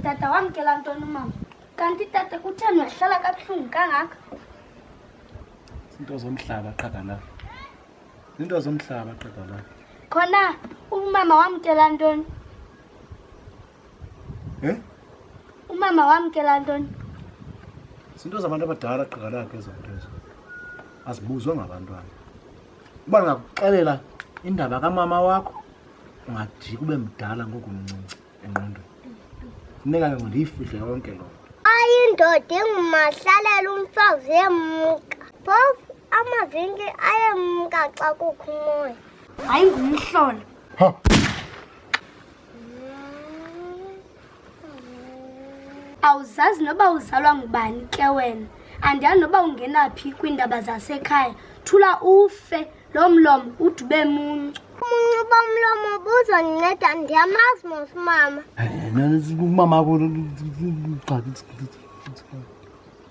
tata wamkela ntoni umama? Kanti tata kutheni wahlala kabuhlungu kangaka? Into zomhlaba qhagala. Into zomhlaba qhagala. Khona umama wamkela ntoni? Umama wamkela ntoni? Into zabantu abadala qhagala ke zonto ezo. Azibuzwe ngabantwana. Uba ngakuxelela indaba kamama wakho ungajika ube mdala ngokumncinci engqondweni. Funeka ke ndiyifihle yonke lo. Ayindoda engumahlalela umfazi emka. Phofu amazinki ayemka xa kukho umoya. Hayi ngumhlola. Ha. Awuzazi noba uzalwa ngubani ke wena. Andiyazi noba ungenaphi kwiindaba zasekhaya. Thula ufe lo mlomo udube muncu. Umuncuba umlomo ubuzondinceda ndiyamazi mos mama. Umama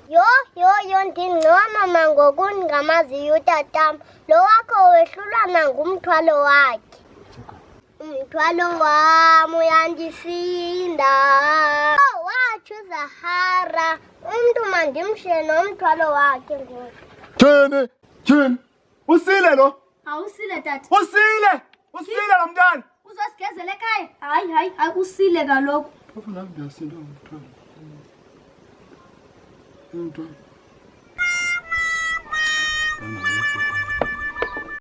Yo ndingcoma ngoku ndingamaziyo utatam. Lo wakho wehlulwa nangumthwalo wakhe. Umthwalo wam uyandisinda. Watsho Zahara. Umntu mandimshiye nomthwalo wakhe ngoku. Tyhini. Usile lo. Awusile tata. Usile lo mntana. Uzosigezela ekhaya? Hayi usile kaloku. Phofu nami ndiyasinda umntwana.